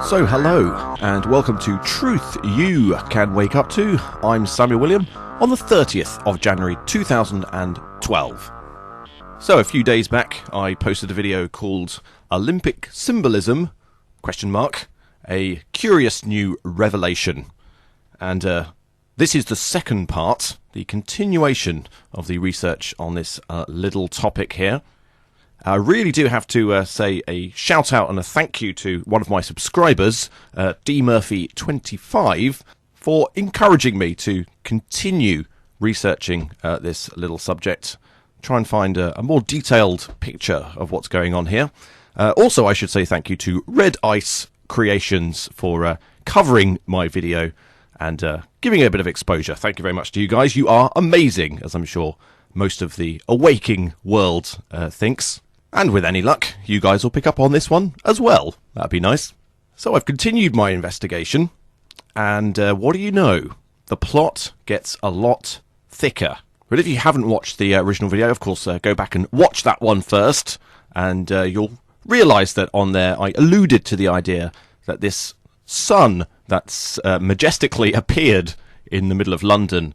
So hello and welcome to Truth You Can Wake Up To. I'm Samuel William on the 30th of January 2012. So a few days back I posted a video called Olympic Symbolism, ? A curious new revelation. And this is the second part, the continuation of the research on this little topic here. I really do have to say a shout out and a thank you to one of my subscribers, dmurphy25, for encouraging me to continue researching this little subject, try and find a more detailed picture of what's going on here. Also, I should say thank you to Red Ice Creations for covering my video and giving it a bit of exposure. Thank you very much to you guys. You are amazing, as I'm sure most of the awaking world thinks. And with any luck, you guys will pick up on this one as well. That'd be nice. So I've continued my investigation, and what do you know? The plot gets a lot thicker. But if you haven't watched the original video, of course, go back and watch that one first, and you'll realise that on there I alluded to the idea that this sun that's majestically appeared in the middle of London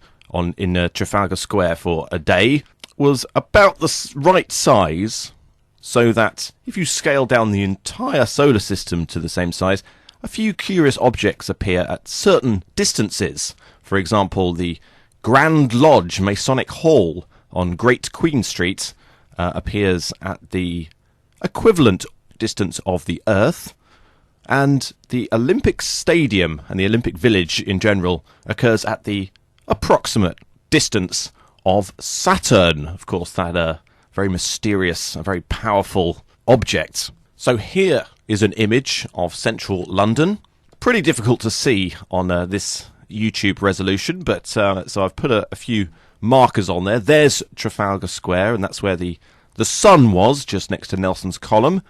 in Trafalgar Square for a day was about the right size, so that if you scale down the entire solar system to the same size, a few curious objects appear at certain distances. For example, the Grand Lodge Masonic Hall on Great Queen Street appears at the equivalent distance of the Earth, and the Olympic Stadium and the Olympic Village in general occurs at the approximate distance of Saturn. Of course, that very mysterious, a very powerful object. So here is an image of central London. Pretty difficult to see on this YouTube resolution, but so I've put a few markers on there. There's Trafalgar Square, and that's where the sun was, just next to Nelson's Column.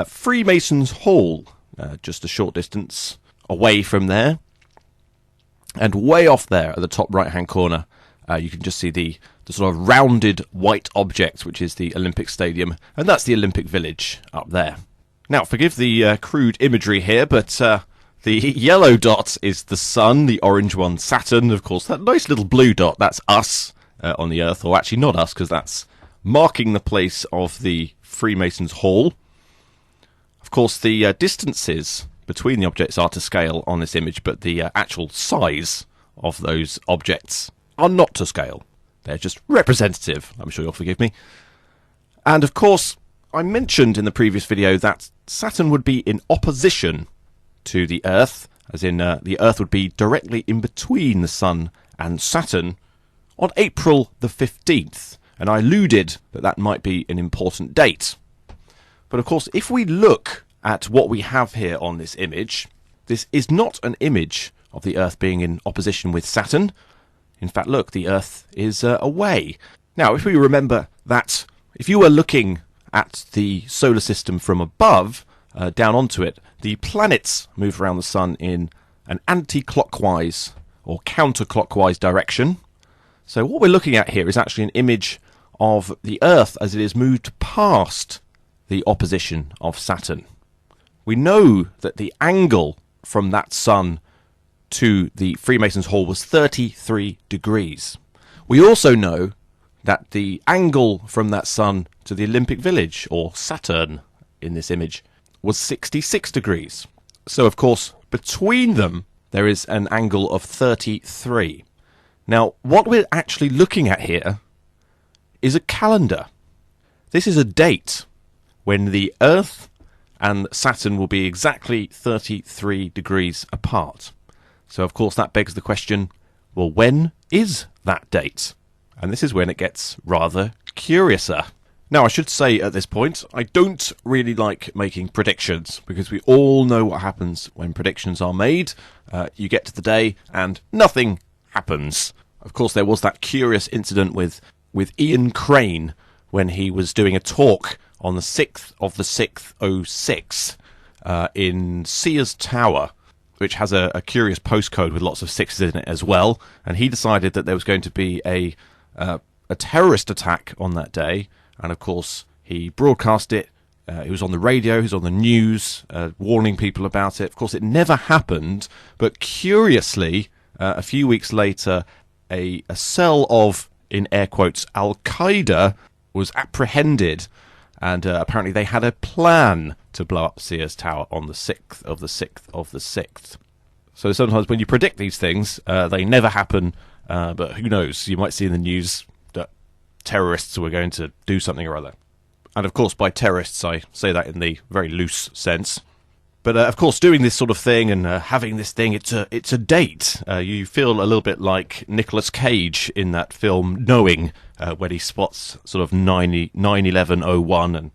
Freemasons Hall, just a short distance away from there. And way off there at the top right-hand corner, you can just see the sort of rounded white object, which is the Olympic Stadium, and that's the Olympic Village up there. Now, forgive the crude imagery here, but the yellow dot is the sun, the orange one Saturn. Of course, that nice little blue dot, that's us on the Earth, or actually not us, because that's marking the place of the Freemasons Hall. Of course, the distances between the objects are to scale on this image, but the actual size of those objects are not to scale. They're just representative. I'm sure you'll forgive me. And of course, I mentioned in the previous video that Saturn would be in opposition to the Earth, as in the Earth would be directly in between the Sun and Saturn on April the 15th. And I alluded that that might be an important date. But of course, if we look at what we have here on this image, this is not an image of the Earth being in opposition with Saturn. In fact, look, the Earth is away. Now, if we remember that if you were looking at the solar system from above, down onto it, the planets move around the Sun in an anti-clockwise or counterclockwise direction. So what we're looking at here is actually an image of the Earth as it is moved past the opposition of Saturn. We know that the angle from that Sun to the Freemasons Hall was 33 degrees. We also know that the angle from that sun to the Olympic Village, or Saturn in this image, was 66 degrees. So, of course, between them, there is an angle of 33. Now, what we're actually looking at here is a calendar. This is a date when the Earth and Saturn will be exactly 33 degrees apart. So, of course, that begs the question, well, when is that date? And this is when it gets rather curiouser. Now, I should say at this point, I don't really like making predictions, because we all know what happens when predictions are made. You get to the day and nothing happens. Of course, there was that curious incident with Ian Crane when he was doing a talk on the 6th of the 6th, 06, in Sears Tower, which has a curious postcode with lots of sixes in it as well. And he decided that there was going to be a terrorist attack on that day. And of course, he broadcast it He was on the radio, he was on the news, warning people about it. Of course, it never happened, but curiously, a few weeks later, a cell of, in air quotes, Al-Qaeda was apprehended, and apparently they had a plan to blow up Sears Tower on the 6th of the 6th of the 6th. So sometimes when you predict these things, they never happen, but who knows, you might see in the news that terrorists were going to do something or other. And of course, by terrorists, I say that in the very loose sense. But of course, doing this sort of thing and having this thing, it's a date. You feel a little bit like Nicolas Cage in that film Knowing, when he spots sort of 9/11/01 and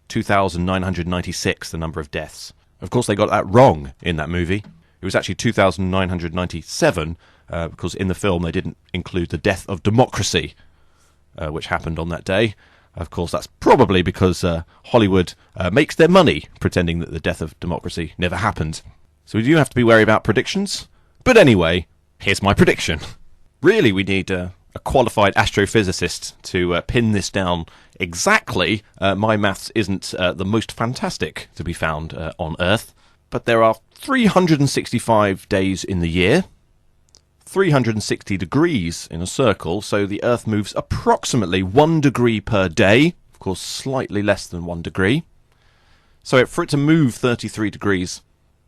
2,996, the number of deaths. Of course, they got that wrong in that movie. It was actually 2,997, because in the film they didn't include the death of democracy, which happened on that day. Of course, that's probably because Hollywood makes their money pretending that the death of democracy never happened. So we do have to be wary about predictions. But anyway, here's my prediction. Really, we need a qualified astrophysicist to pin this down exactly. My maths isn't the most fantastic to be found on Earth. But there are 365 days in the year, 360 degrees in a circle, so the Earth moves approximately 1 degree per day, of course slightly less than 1 degree. So for it to move 33 degrees,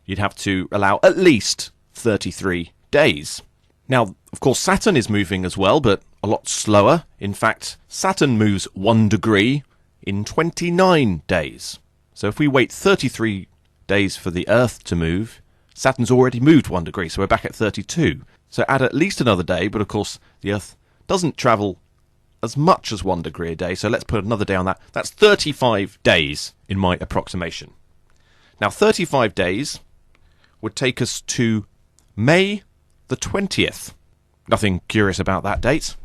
you'd have to allow at least 33 days. Now, of course, Saturn is moving as well, but a lot slower. In fact, Saturn moves 1 degree in 29 days. So if we wait 33 days for the Earth to move, Saturn's already moved 1 degree, so we're back at 32. So add at least another day, but of course the Earth doesn't travel as much as 1 degree a day, so let's put another day on that. That's 35 days in my approximation. Now 35 days would take us to May the 20th. Nothing curious about that date.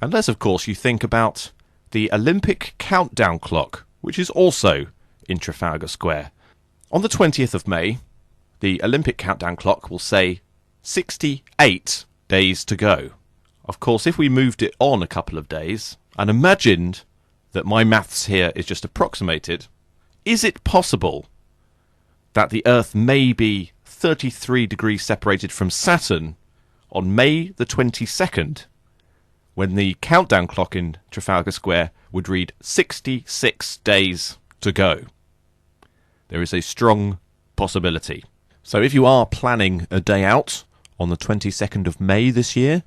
Unless, of course, you think about the Olympic countdown clock, which is also in Trafalgar Square. On the 20th of May, the Olympic countdown clock will say 68 days to go. Of course, if we moved it on a couple of days and imagined that my maths here is just approximated, is it possible that the Earth may be 33 degrees separated from Saturn on May the 22nd, when the countdown clock in Trafalgar Square would read 66 days to go? There is a strong possibility. So if you are planning a day out on the 22nd of May this year,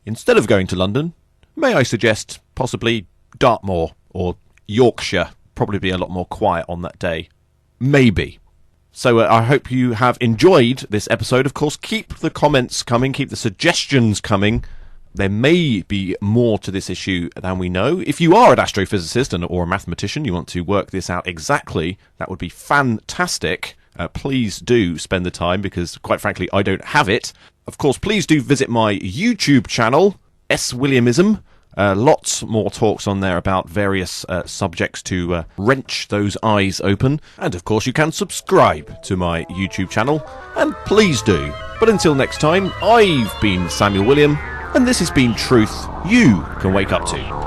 instead of going to London, may I suggest possibly Dartmoor or Yorkshire? Probably be a lot more quiet on that day. Maybe. So I hope you have enjoyed this episode. Of course, keep the comments coming, keep the suggestions coming. There may be more to this issue than we know. If you are an astrophysicist or a mathematician, you want to work this out exactly, that would be fantastic. Please do spend the time, because quite frankly I don't have it. Of course, please do visit my YouTube channel, S. Williamism. Lots more talks on there about various subjects to wrench those eyes open. And of course you can subscribe to my YouTube channel, and please do. But until next time, I've been Samuel William, and this has been Truth You Can Wake Up To.